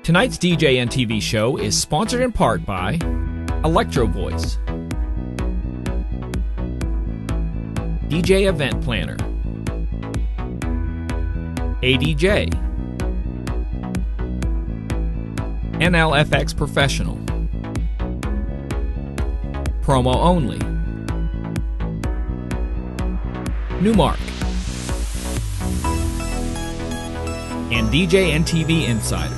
Tonight's DJNTV show is sponsored in part by Electro Voice, DJ Event Planner, ADJ, NLFX Professional, Promo Only, Newmark, and DJNTV Insiders.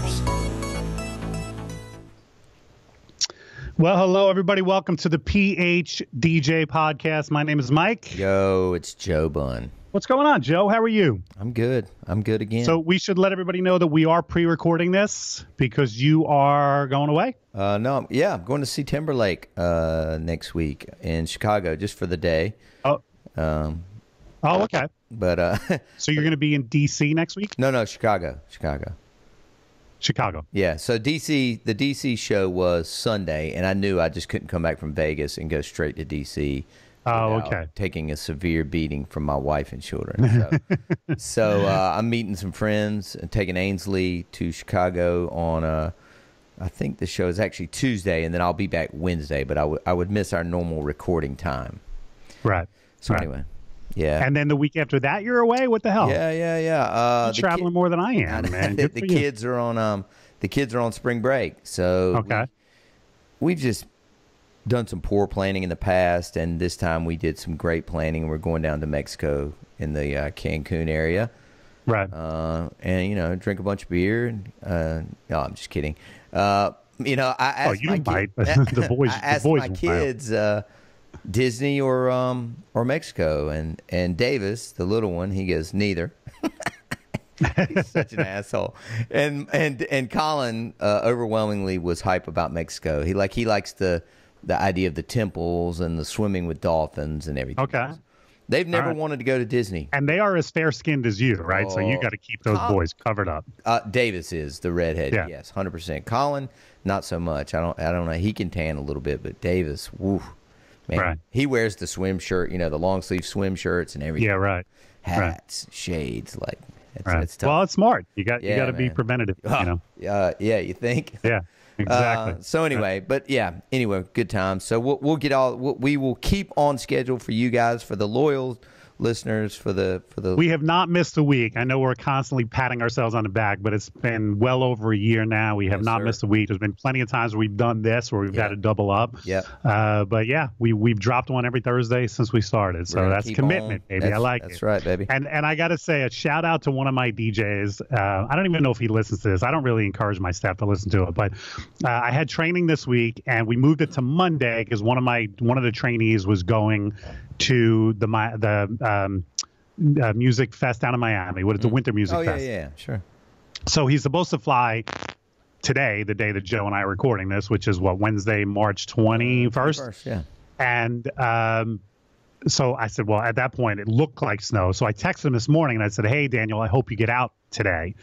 Well, hello, everybody. Welcome to the PHDJ podcast. My name is Mike. Yo, it's Joe Bunn. What's going on, Joe? How are you? I'm good. I'm good again. So we should let everybody know that we are pre-recording this because you are going away? I'm going to see Timberlake next week in Chicago just for the day. Oh, okay. But so you're going to be in D.C. next week? No, Chicago. Yeah, so the DC show was Sunday, and I knew I just couldn't come back from Vegas and go straight to DC. Oh, okay. Taking a severe beating from my wife and children. So, I'm meeting some friends and taking Ainsley to Chicago on, I think the show is actually Tuesday, and then I'll be back Wednesday, but I would miss our normal recording time. Right. So anyway. Yeah. And then the week after that, you're away? What the hell? Yeah. You're traveling more than I am, man. The kids are on spring break. So okay. We've just done some poor planning in the past, and this time we did some great planning. We're going down to Mexico in the Cancun area. Right. And, drink a bunch of beer. And, no, I'm just kidding. I asked the boys my kids Disney or Mexico, and Davis, the little one, he goes neither. He's such an asshole. And Colin overwhelmingly was hype about Mexico. He likes the idea of the temples and the swimming with dolphins and everything. Okay. They've never wanted to go to Disney. And they are as fair-skinned as you, right? Oh, so you got to keep those boys covered up. Davis is the redhead, yes, 100%. Colin, not so much. I don't know. He can tan a little bit, but Davis, woo. Man, right. He wears the swim shirt, the long sleeve swim shirts and everything. Yeah, right. Hats, shades, it's tough. Well, it's smart. You got to be preventative. Yeah, you think? Yeah, exactly. So anyway, good time. So we will keep on schedule for you guys, for the loyal listeners, for the. We have not missed a week. I know we're constantly patting ourselves on the back, but it's been well over a year now. We have not missed a week. There's been plenty of times where we've done this where we've had to double up. Yeah. But yeah, we've dropped one every Thursday since we started. So that's commitment, baby. I like it. That's right, baby. And I got to say a shout out to one of my DJs. I don't even know if he listens to this. I don't really encourage my staff to listen to it, but I had training this week and we moved it to Monday because one of the trainees was going to the music fest down in Miami. What is the Winter Music Fest? Yeah, sure. So he's supposed to fly today, the day that Joe and I are recording this, which is Wednesday, March 21st. Yeah. And so I said, well, at that point, it looked like snow. So I texted him this morning and I said, hey, Daniel, I hope you get out today,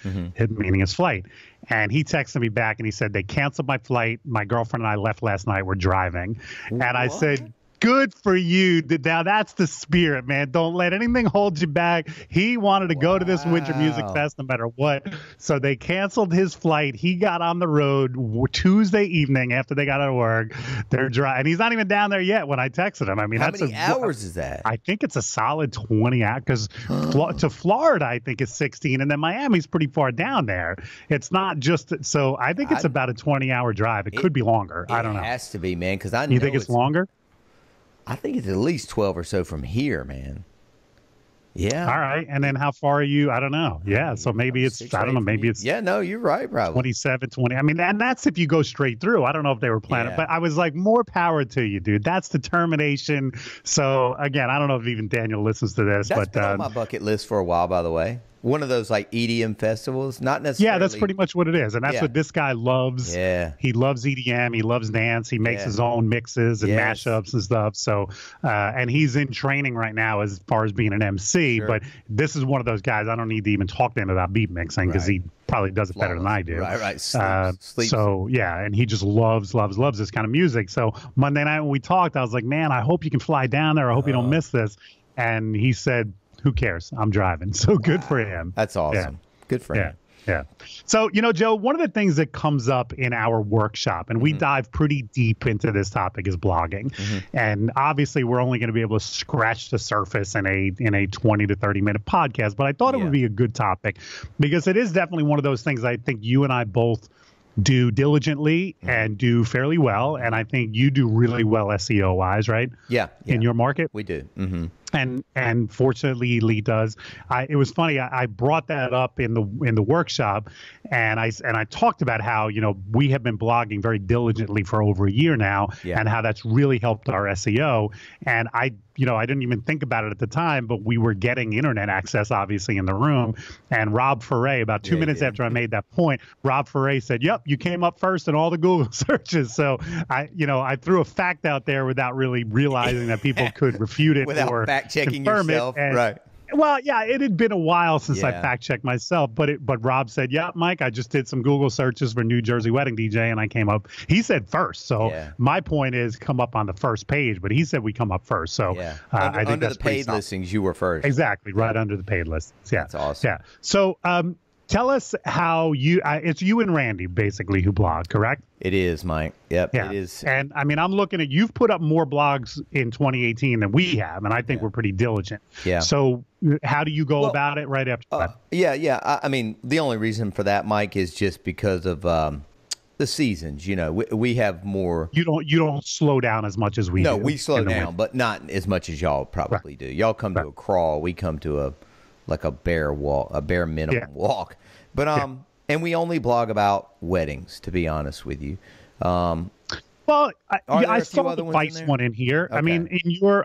meaning his flight. And he texted me back and he said, they canceled my flight. My girlfriend and I left last night. We're driving. And I said, good for you. Now that's the spirit, man. Don't let anything hold you back. He wanted to go to this Winter Music Fest no matter what. So they canceled his flight. He got on the road Tuesday evening after they got out of work. They're driving. And he's not even down there yet when I texted him. I mean, how many hours is that? I think it's a solid 20 hours because to Florida, I think it's 16. And then Miami's pretty far down there. It's not just so I think it's about a 20-hour drive. It could be longer. I don't know. It has to be, man, because I know. You think it's longer? I think it's at least 12 or so from here, man. Yeah. All right. And then how far are you? I don't know. Yeah. So maybe it's, I don't know, maybe it's. Yeah, no, you're right, probably. 27, 20. I mean, and that's if you go straight through. I don't know if they were planning, but I was like, more power to you, dude. That's determination. So again, I don't know if even Daniel listens to this, That's but been on my bucket list for a while, by the way. One of those like EDM festivals, not necessarily. Yeah, that's pretty much what it is, and that's what this guy loves. Yeah, he loves EDM. He loves dance. He makes his own mixes and mashups and stuff. So, and he's in training right now as far as being an MC. But this is one of those guys. I don't need to even talk to him about beat mixing because he probably does it better than I do. Right. Sleep. So yeah, and he just loves this kind of music. So Monday night when we talked, I was like, man, I hope you can fly down there. I hope you don't miss this. And he said, who cares? I'm driving. So good for him. That's awesome. Good for him. Yeah. So, Joe, one of the things that comes up in our workshop, and we dive pretty deep into this topic, is blogging. And obviously, we're only going to be able to scratch the surface in a 20 to 30 minute podcast. But I thought it would be a good topic because it is definitely one of those things I think you and I both do diligently and do fairly well. And I think you do really well SEO wise, right? Yeah. In your market? We do. And fortunately, Lee does. It was funny. I brought that up in the workshop, and I talked about how we have been blogging very diligently for over a year now, and how that's really helped our SEO. And I didn't even think about it at the time, but we were getting internet access obviously in the room. And Rob Foray, about 2 minutes after I made that point, Rob Foray said, "Yep, you came up first in all the Google searches." So I threw a fact out there without really realizing that people could refute it without or fact checking confirm yourself, it. right? Well, yeah, it had been a while since I fact checked myself, but Rob said, "Yeah, Mike, I just did some Google searches for New Jersey wedding DJ, and I came up." He said first, so my point is come up on the first page, but he said we come up first. So I think under that's the paid listings, you were first. Exactly, right under the paid listings. Yeah, that's awesome. Yeah, so tell us how it's you and Randy basically who blog, correct? It is, Mike. Yep, yeah. It is. And I mean, I'm looking at, you've put up more blogs in 2018 than we have, and I think we're pretty diligent. Yeah. So how do you go about it right after that? Yeah. I mean, the only reason for that, Mike, is just because of the seasons. We have more. You don't slow down as much as we do. No, we slow down, but not as much as y'all probably do. Y'all come to a crawl. We come to a bare walk, a bare minimum walk. But and we only blog about weddings, to be honest with you. Well, I saw the Vice one in here. Okay. I mean,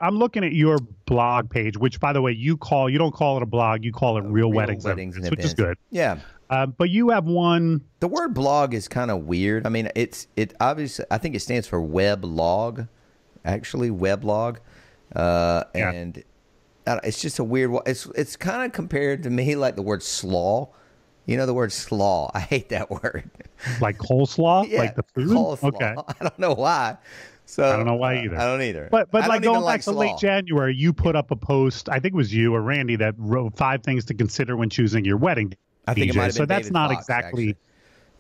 I'm looking at your blog page, which, by the way, you don't call it a blog, you call it Real Weddings and Events, which is good. Yeah. But you have one. The word blog is kind of weird. I mean, it obviously, I think it stands for weblog, actually, weblog. And it's just a weird one. It's kind of compared to me like the word slaw. You know the word slaw. I hate that word. Like coleslaw? Yeah, like the food? Coleslaw. Okay. I don't know why. So I don't know why either. I don't either. But like going back to late January, you put up a post, I think it was you or Randy, that wrote 5 things to consider when choosing your wedding I think DJ. it might have been so that's David not Fox, exactly actually.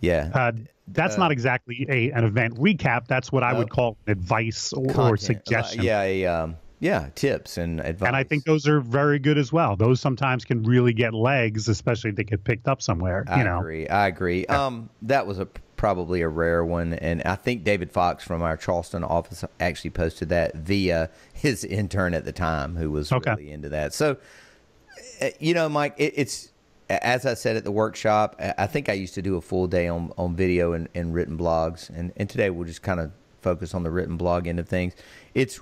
Yeah. That's not exactly an event recap. That's what I would call advice or suggestion. Tips and advice. And I think those are very good as well. Those sometimes can really get legs, especially if they get picked up somewhere. I agree. Yeah. That was probably a rare one, and I think David Fox from our Charleston office actually posted that via his intern at the time, who was really into that. So, Mike, it's as I said at the workshop. I think I used to do a full day on video and written blogs, and today we'll just kind of focus on the written blog end of things. It's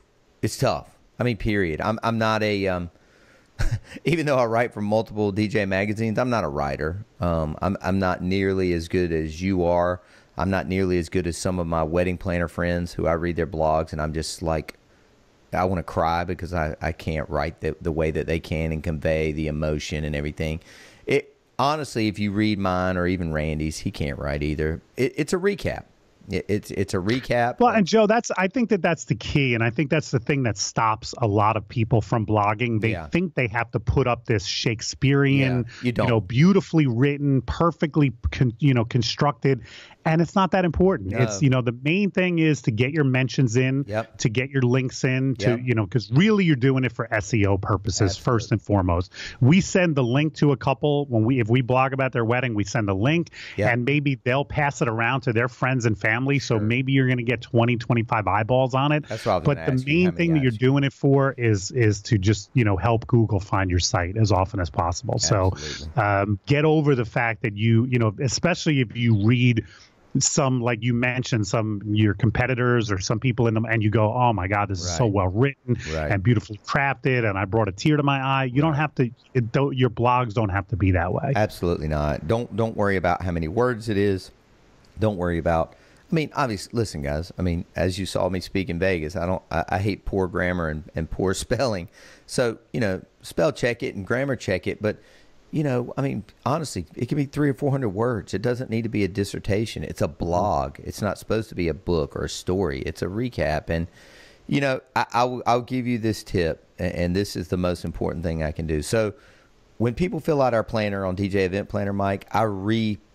tough. I mean, period. I'm not a even though I write for multiple DJ magazines, I'm not a writer. I'm not nearly as good as you are. I'm not nearly as good as some of my wedding planner friends who I read their blogs, and I'm just like, I want to cry because I can't write the way that they can and convey the emotion and everything. Honestly, if you read mine or even Randy's, he can't write either. It's a recap. It's a recap. Well, and Joe, I think that's the key, and I think that's the thing that stops a lot of people from blogging. They think they have to put up this Shakespearean, beautifully written, perfectly constructed, and it's not that important. No. It's the main thing is to get your mentions in, to get your links in, because really you're doing it for SEO purposes first and foremost. We send the link to a couple if we blog about their wedding, we send a link, and maybe they'll pass it around to their friends and family. So maybe you're going to get 20, 25 eyeballs on it. That's what but the main thing that you're doing it for is to just, help Google find your site as often as possible. Absolutely. So get over the fact that especially if you read some, like you mentioned, your competitors or some people in them, and you go, oh my God, this is so well written and beautifully crafted, and I brought a tear to my eye. You don't have to. Your blogs don't have to be that way. Absolutely not. Don't worry about how many words it is. Don't worry about. I mean, obviously, listen, guys. I mean, as you saw me speak in Vegas, I hate poor grammar and poor spelling. So, spell check it and grammar check it. But, I mean, honestly, it can be 300 or 400 words. It doesn't need to be a dissertation. It's a blog. It's not supposed to be a book or a story. It's a recap. And, I'll give you this tip, and this is the most important thing I can do. So, when people fill out our planner on DJ Event Planner, Mike, I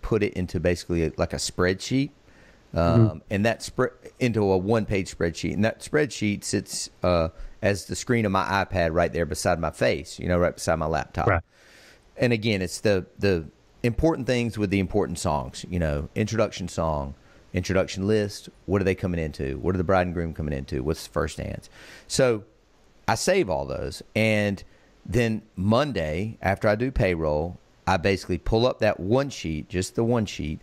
put it into basically like a spreadsheet, and that into a one-page spreadsheet, and that spreadsheet sits as the screen of my iPad right there beside my face, right beside my laptop. Right. And again, it's the important things with the important songs, introduction song, introduction list. What are they coming into? What are the bride and groom coming into? What's the first dance? So I save all those, and then Monday, after I do payroll, I basically pull up that one sheet, just the one sheet.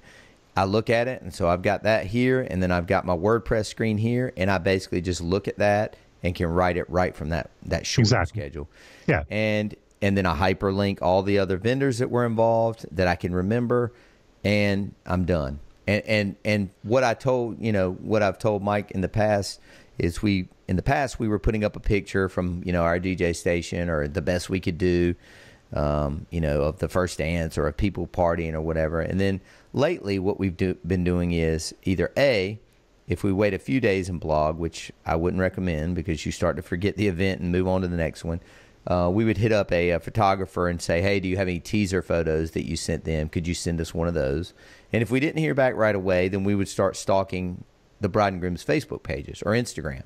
I look at it, and so I've got that here, and then I've got my WordPress screen here, and I basically just look at that and can write it right from that short schedule. Yeah. And then I hyperlink all the other vendors that were involved that I can remember, and I'm done. And what I've told Mike in the past is in the past we were putting up a picture from our DJ station or the best we could do, of the first dance or of people partying or whatever. And then lately what we've been doing is either if we wait a few days and blog, which I wouldn't recommend because you start to forget the event and move on to the next one, we would hit up a photographer and say, hey, do you have any teaser photos that you sent them? Could you send us one of those? And if we didn't hear back right away, then we would start stalking the bride and groom's Facebook pages or Instagram.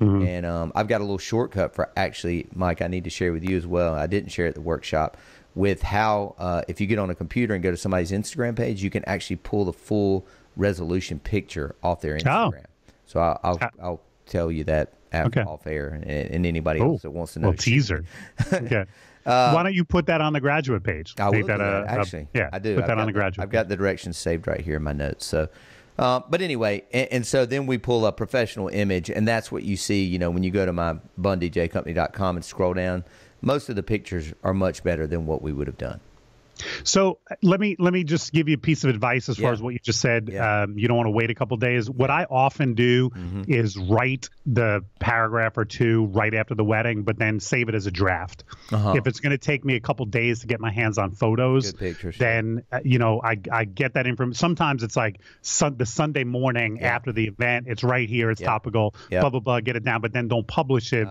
Mm-hmm. And I've got a little shortcut for actually, Mike, I need to share with you as well. I didn't share at the workshop with how if you get on a computer and go to somebody's Instagram page, you can actually pull the full resolution picture off their Instagram. Oh. So I'll tell you that after off air, and anybody else that wants to know. Well, teaser. Okay. Why don't you put that on the graduate page? I will do that, actually. Yeah, I do. Put that on the graduate. I've got the directions saved right here in my notes. So, but anyway, and so then we pull a professional image, and that's what you see. When you go to my BunnDJCompany.com and scroll down, most of the pictures are much better than what we would have done. So let me just give you a piece of advice as far as what you just said. Yeah. You don't want to wait a couple of days. What I often do is write the paragraph or two right after the wedding, but then save it as a draft. If it's going to take me a couple of days to get my hands on photos, then I get that information. Sometimes it's like the Sunday morning after the event. It's right here. It's topical. Blah blah blah. Get it down, but then don't publish it.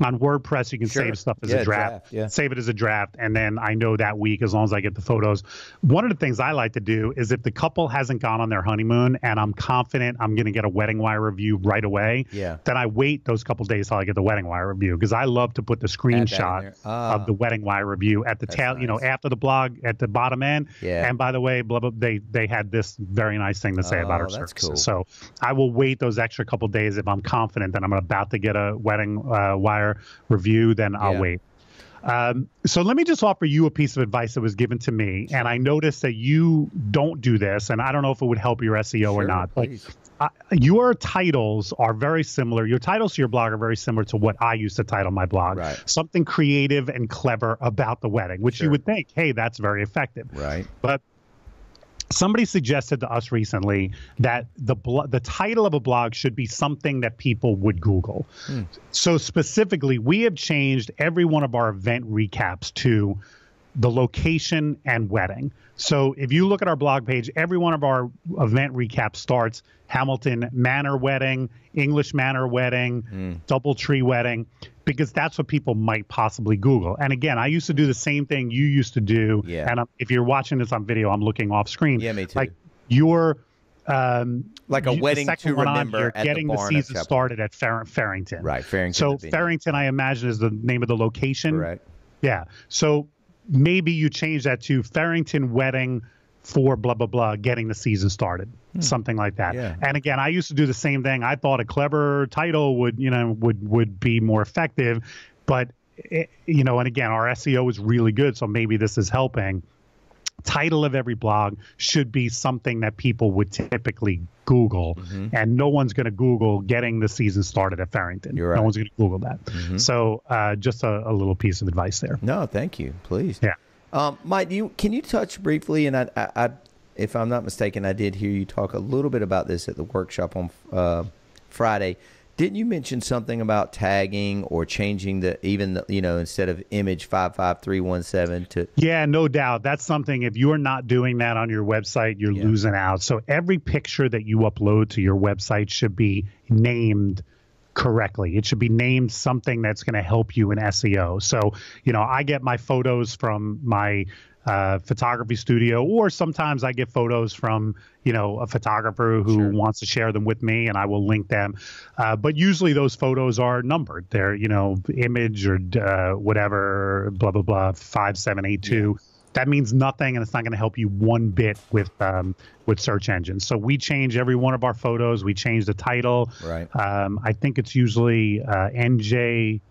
On WordPress, you can save stuff as a draft. Save it as a draft, and then I know that week, as long as I get the photos. One of the things I like to do is if the couple hasn't gone on their honeymoon and I'm confident I'm going to get a wedding wire review right away, then I wait those couple days till I get the wedding wire review, because I love to put the screenshot of the wedding wire review at the tail, after the blog at the bottom end. And by the way, blah blah, they had this very nice thing to say about our services. Cool. So I will wait those extra couple days if I'm confident that I'm about to get a wedding wire review, then I'll wait. So let me just offer you a piece of advice that was given to me, and I noticed that you don't do this, and I don't know if it would help your SEO or not. But your titles are very similar. Your titles to your blog are very similar to what I used to title my blog. Something creative and clever about the wedding, which you would think, hey, that's very effective. But somebody suggested to us recently that the title of a blog should be something that people would Google. So specifically, we have changed every one of our event recaps to the location and wedding. So if you look at our blog page, every one of our event recaps starts Hamilton Manor wedding, English Manor wedding, Doubletree wedding, because that's what people might possibly Google. And again, I used to do the same thing you used to do. And if you're watching this on video, I'm looking off screen. Yeah, me too. Like your like a wedding to remember at getting the season started at Farrington. Farrington. So Farrington, I imagine, is the name of the location. Correct. Yeah. So maybe you change that to Farrington wedding for blah blah blah, getting the season started, something like that. And again, I used to do the same thing. I thought a clever title would be more effective, but and again, our SEO is really good, so maybe this is helping. Title of every blog should be something that people would typically Google, and no one's going to Google getting the season started at Farrington. You're right. No one's going to Google that. So just a little piece of advice there. No, thank you. Please. Yeah. Mike, can you touch briefly, and I, if I'm not mistaken, I did hear you talk a little bit about this at the workshop on Friday. Didn't you mention something about tagging or changing instead of image 55317 to? Yeah, no doubt. That's something, if you're not doing that on your website, you're losing out. So every picture that you upload to your website should be named correctly. It should be named something that's going to help you in SEO. So, I get my photos from my photography studio, or sometimes I get photos from, a photographer who wants to share them with me, and I will link them. But usually those photos are numbered. They're, image or whatever, blah, blah, blah, 5782. That means nothing, and it's not going to help you one bit with search engines. So we change every one of our photos. We change the title. Right. I think it's usually NJ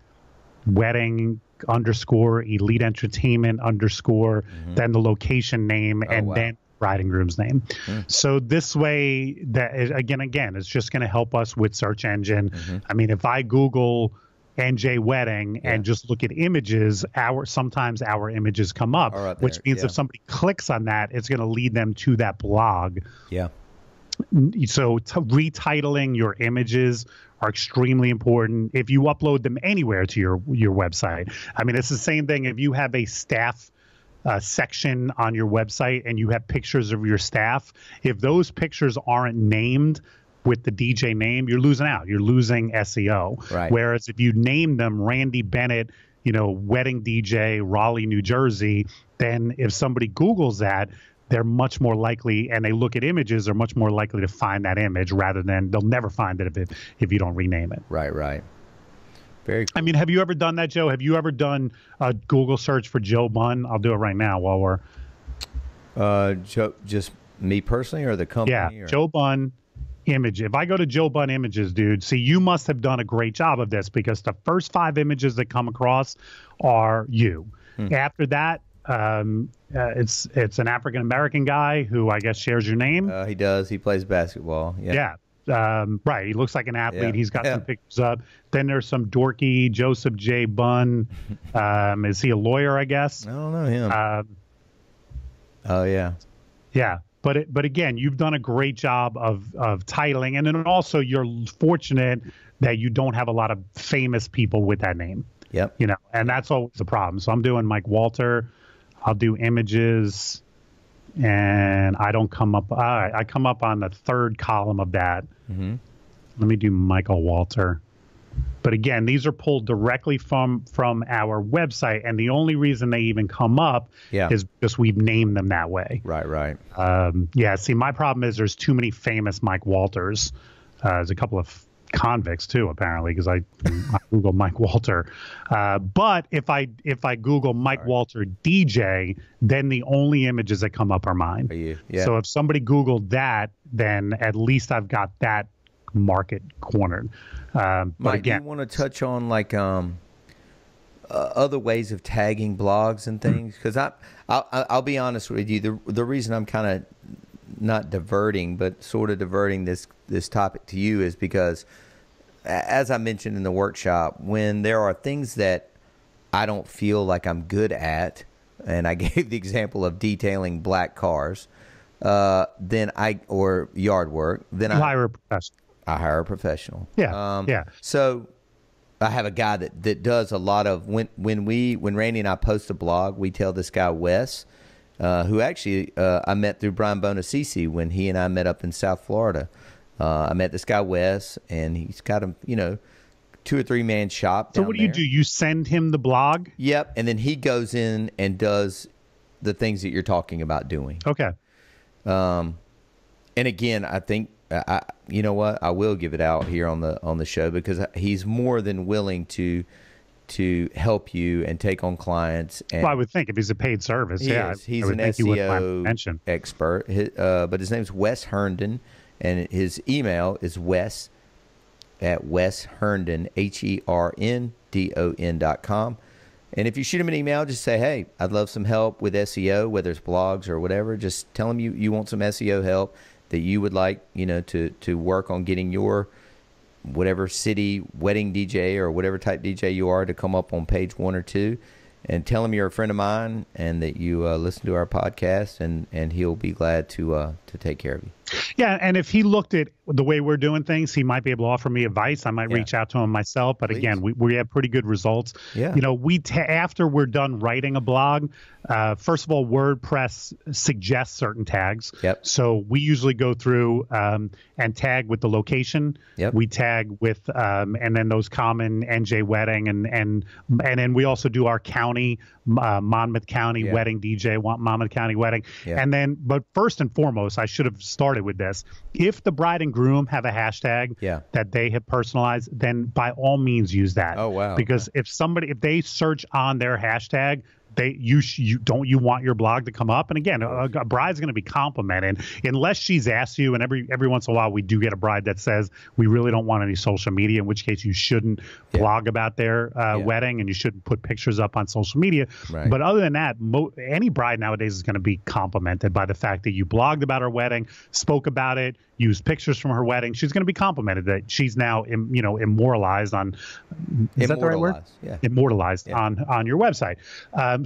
Wedding _ Elite Entertainment _ then the location name, and then bride and groom's name. So this way, that is, again, it's just going to help us with search engine. I mean, if I Google NJ Wedding and just look at images, sometimes our images come up, which means if somebody clicks on that, it's going to lead them to that blog. Yeah. So retitling your images are extremely important if you upload them anywhere to your website. I mean, it's the same thing if you have a staff section on your website and you have pictures of your staff. If those pictures aren't named with the DJ name, you're losing out. You're losing SEO. Right. Whereas if you name them Randy Bennett, wedding DJ, Raleigh, New Jersey, then if somebody Googles that, they're much more likely, and they look at images, they're much more likely to find that image rather than they'll never find it if you don't rename it. Right. Very cool. I mean, have you ever done that, Joe? Have you ever done a Google search for Joe Bunn? I'll do it right now while we're... Joe, just me personally or the company? Yeah, Joe Bunn image. If I go to Joe Bunn images, dude, see, you must have done a great job of this, because the first 5 images that come across are you. After that, it's an African-American guy who I guess shares your name. He does. He plays basketball. Yeah. Right. He looks like an athlete. Yeah. He's got some pictures up. Then there's some dorky Joseph J. Bunn. Is he a lawyer, I guess? I don't know him. Oh, yeah. Yeah. But again, you've done a great job of titling. And then also you're fortunate that you don't have a lot of famous people with that name. Yep. And that's always the problem. So I'm doing Mike Walter. I'll do images, and I don't come up. I come up on the 3rd column of that. Let me do Michael Walter. But again, these are pulled directly from our website, and the only reason they even come up is because we've named them that way. Right. See, my problem is there's too many famous Mike Walters. There's a couple of convicts too, apparently, because I Google Mike Walter. But if I Google Mike Walter DJ, then the only images that come up are mine. So if somebody Googled that, then at least I've got that market cornered. But Mike, again, do you want to touch on like other ways of tagging blogs and things? Because I'll be honest with you, the reason I'm kind of not diverting, but sort of diverting this topic to you is because, as I mentioned in the workshop, when there are things that I don't feel like I'm good at, and I gave the example of detailing black cars, or yard work, then I hire a professional. I hire a professional. Yeah. So I have a guy that does a lot of when Randy and I post a blog, we tell this guy Wes, who actually I met through Brian Bonacisi when he and I met up in South Florida. I met this guy Wes, and he's got a 2 or 3 man shop. So what do? You send him the blog? Yep, and then he goes in and does the things that you're talking about doing. Okay. And again, I think you know what? I will give it out here on the show, because he's more than willing to help you and take on clients. And well, I would think if he's a paid service, he's an SEO expert. But his name's Wes Herndon, and his email is wes@wesherndon, HERNDON.com. And if you shoot him an email, just say, hey, I'd love some help with SEO, whether it's blogs or whatever. Just tell him you want some SEO help, that you would like, to work on getting your whatever city wedding DJ or whatever type DJ you are to come up on page 1 or 2, and tell him you're a friend of mine and that you listen to our podcast, and he'll be glad to take care of you. Yeah, and if he looked at the way we're doing things, he might be able to offer me advice. I might reach out to him myself. But again, we have pretty good results. Yeah. You know, after we're done writing a blog, first of all, WordPress suggests certain tags. Yep. So we usually go through and tag with the location. Yep. We tag with and then those common NJ wedding and then we also do our county, Monmouth County wedding DJ, Monmouth County wedding. Yeah. And then, but first and foremost, I should have started with this. If the bride and groom have a hashtag that they have personalized, then by all means use that. Oh, wow. Because if they search on their hashtag, you want your blog to come up. And again, a bride's going to be complimented unless she's asked you. And every once in a while, we do get a bride that says we really don't want any social media, in which case you shouldn't blog about their wedding and you shouldn't put pictures up on social media. Right. But other than that, any bride nowadays is going to be complimented by the fact that you blogged about her wedding, spoke about it, used pictures from her wedding. She's going to be complimented that she's now, immortalized on. Is that the right word? Yeah. Immortalized on your website.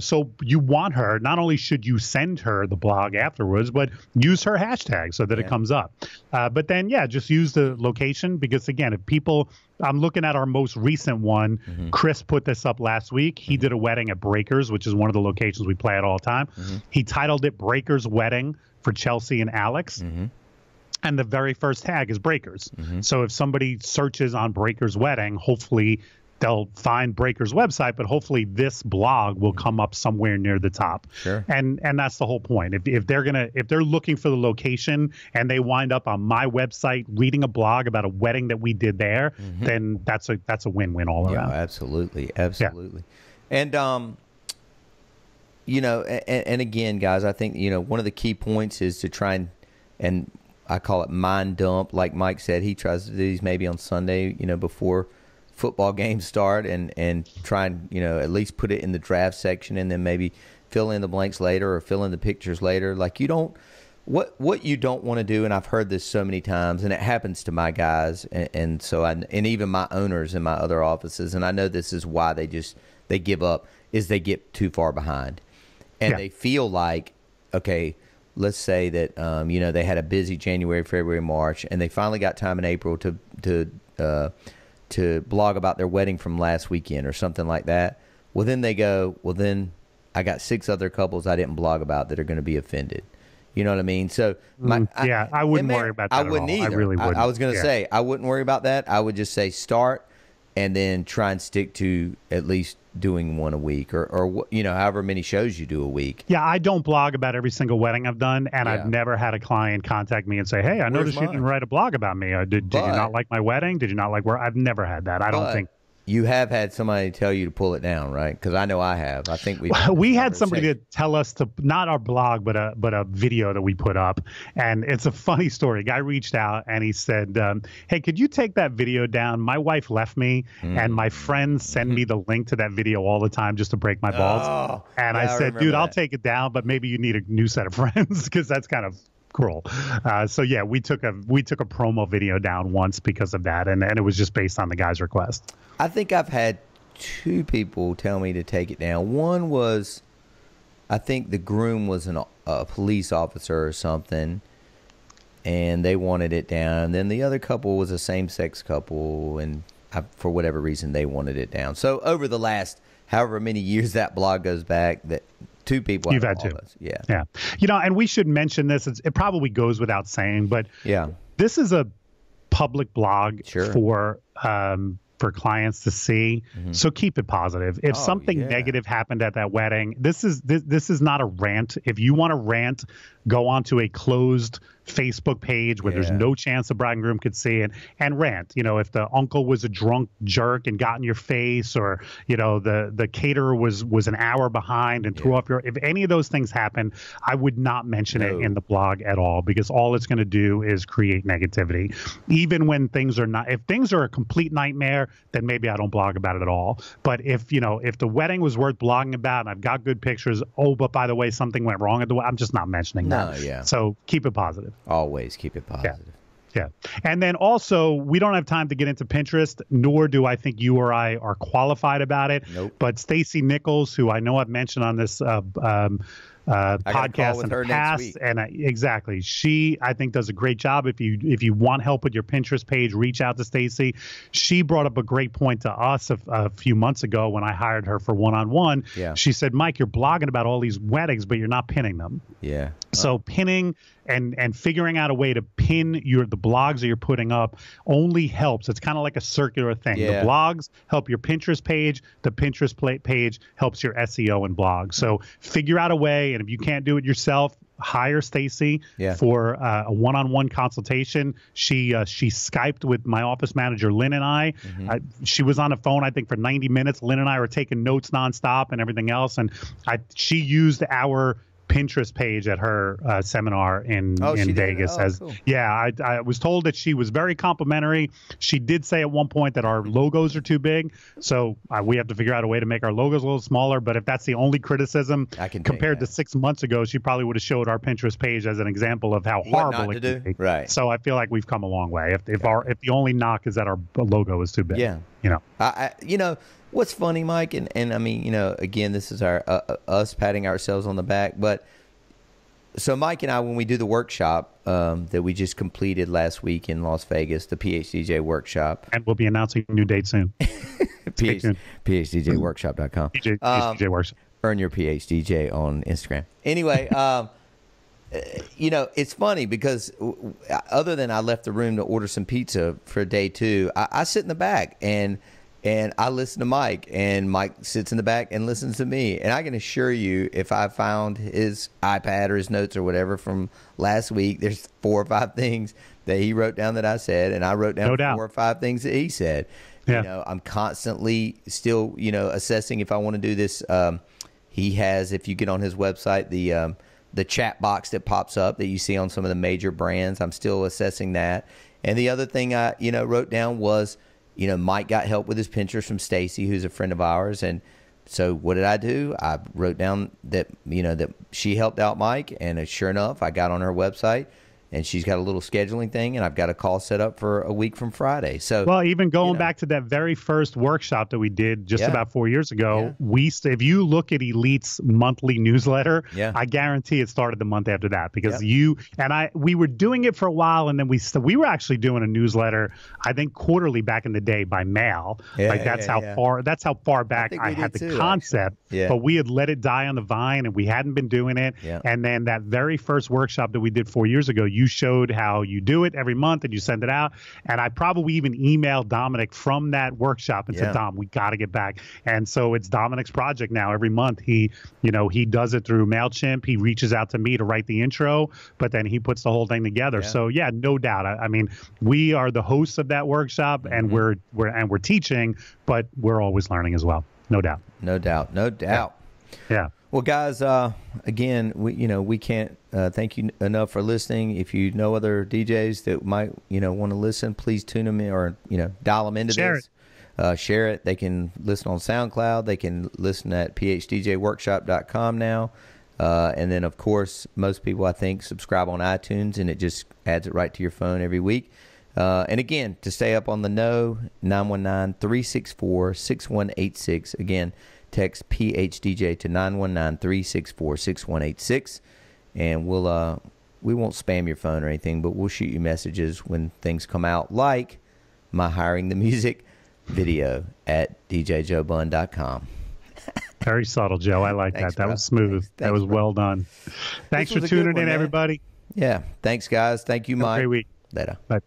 So you want her. Not only should you send her the blog afterwards, but use her hashtag so that it comes up. But then, just use the location because again, if people. I'm looking at our most recent one. Mm-hmm. Chris put this up last week. He did a wedding at Breakers, which is one of the locations we play at all the time. Mm-hmm. He titled it Breakers Wedding for Chelsea and Alex. Mm-hmm. And the very first tag is Breakers. Mm-hmm. So if somebody searches on Breakers Wedding, hopefully they'll find Breakers website, but hopefully this blog will come up somewhere near the top. Sure. And that's the whole point. If they're looking for the location and they wind up on my website reading a blog about a wedding that we did there, then that's a win-win all around. Absolutely. Absolutely. Yeah. And and again, guys, I think, one of the key points is to try and I call it mind dump. Like Mike said, he tries to do these maybe on Sunday, before football games start and try and, at least put it in the draft section and then maybe fill in the blanks later or fill in the pictures later. Like what you don't want to do, and I've heard this so many times, and it happens to my guys and even my owners in my other offices, and I know this is why they give up, is they get too far behind. And they feel like, okay, let's say that they had a busy January, February, March, and they finally got time in April to blog about their wedding from last weekend or something like that. Well, then they go, then I got 6 other couples I didn't blog about that are going to be offended. You know what I mean? So I wouldn't worry about that. I wouldn't either. I really wouldn't. I was going to say I wouldn't worry about that. I would just say start and then try and stick to at least doing one a week or however many shows you do a week. Yeah, I don't blog about every single wedding I've done, and I've never had a client contact me and say, hey, I noticed you didn't write a blog about me. Did you not like my wedding? Did you not like where? I've never had that. I don't think. You have had somebody tell you to pull it down, right? Because I know I have. I think we had somebody to tell us to, not our blog, but a video that we put up. And it's a funny story. A guy reached out and he said, hey, could you take that video down? My wife left me and my friends send me the link to that video all the time just to break my balls. And I said, dude, I'll take it down, but maybe you need a new set of friends because that's kind of cruel. So yeah, we took a promo video down once because of that, and it was just based on the guy's request. I think I've had 2 people tell me to take it down. One was, I think the groom was a police officer or something, and they wanted it down. And then the other couple was a same-sex couple, and for whatever reason they wanted it down. So over the last however many years that blog goes back, that 2 people. You've had 2. Yeah. And we should mention this. It probably goes without saying, but this is a public blog for clients to see. Mm-hmm. So keep it positive. If something negative happened at that wedding, this is not a rant. If you want to rant, go onto a closed Facebook page where there's no chance the bride and groom could see it and rant. If the uncle was a drunk jerk and got in your face, or the caterer was an hour behind and threw off if any of those things happen, I would not mention it in the blog at all, because all it's going to do is create negativity. Even when things are not, if things are a complete nightmare, then maybe I don't blog about it at all. But if the wedding was worth blogging about and I've got good pictures, but by the way, something went wrong at the wedding, I'm just not mentioning that. So keep it positive. Always keep it positive. Yeah. And then also, we don't have time to get into Pinterest, nor do I think you or I are qualified about it. Nope. But Stacy Nichols, who I know I've mentioned on this podcasts in the past, and exactly, she I think does a great job. If you want help with your Pinterest page, reach out to Stacy. She brought up a great point to us a few months ago when I hired her for one-on-one. Yeah. She said, Mike, you're blogging about all these weddings, but you're not pinning them. Yeah. So pinning and figuring out a way to pin the blogs that you're putting up only helps. It's kind of like a circular thing. Yeah. The blogs help your Pinterest page. The Pinterest page helps your SEO and blog. So figure out a way, and if you can't do it yourself, hire Stacy for a one-on-one consultation. She Skyped with my office manager, Lynn, and I. She was on the phone, I think, for 90 minutes. Lynn and I were taking notes nonstop and everything else. And she used our Pinterest page at her seminar in Vegas. Cool. I was told that she was very complimentary. She did say at one point that our logos are too big, so we have to figure out a way to make our logos a little smaller. But if that's the only criticism, compared to 6 months ago, she probably would have showed our Pinterest page as an example of how horrible it could be. Right. So I feel like we've come a long way. If the only knock is that our logo is too big. Yeah. What's funny, Mike, and I mean, again, this is our us patting ourselves on the back, but so Mike and I, when we do the workshop that we just completed last week in Las Vegas, the PHDJ workshop, and we'll be announcing a new date soon. PHDJworkshop.com. PHDJ Workshop. Earn your PHDJ on Instagram. Anyway, it's funny because other than I left the room to order some pizza for day 2, I sit in the back and I listen to Mike, and Mike sits in the back and listens to me. And I can assure you, if I found his iPad or his notes or whatever from last week, there's 4 or 5 things that he wrote down that I said, and I wrote down 4 or 5 things that he said. Yeah. I'm constantly still, assessing if I want to do this. He has, if you get on his website, the chat box that pops up that you see on some of the major brands. I'm still assessing that. And the other thing I, wrote down was, Mike got help with his Pinterest from Stacy, who's a friend of ours. And so what did I do? I wrote down that, that she helped out Mike. And sure enough, I got on her website, and she's got a little scheduling thing, and I've got a call set up for a week from Friday. So, well, even going back to that very first workshop that we did just about 4 years ago, if you look at Elite's monthly newsletter, I guarantee it started the month after that, because we were doing it for a while, and then we were actually doing a newsletter, I think quarterly back in the day by mail. That's how far back I had the concept. But we had let it die on the vine, and we hadn't been doing it. And then that very first workshop that we did 4 years ago, you showed how you do it every month and you send it out. And I probably even emailed Dominic from that workshop and said, Dom, we got to get back. And so it's Dominic's project now. Every month he does it through MailChimp. He reaches out to me to write the intro, but then he puts the whole thing together. So no doubt. I mean, we are the hosts of that workshop, and we're teaching, but we're always learning as well. No doubt. No doubt. Yeah. Well, guys, again, we can't thank you enough for listening. If you know other DJs that might, want to listen, please tune them in, or, dial them into this. Share it. They can listen on SoundCloud. They can listen at PHDJworkshop.com now. And then, of course, most people, I think, subscribe on iTunes, and it just adds it right to your phone every week. And again, to stay up on the know, 919-364-6186. Again, text PHDJ to 919-364-6186, and we won't spam your phone or anything, but we'll shoot you messages when things come out, like my hiring the music video at djjoebunn.com. Very subtle, Joe. I like that. That was smooth. That was well done. Thanks for tuning in, everybody. Yeah. Thanks, guys. Thank you, Mike. Have a great week. Later. Bye.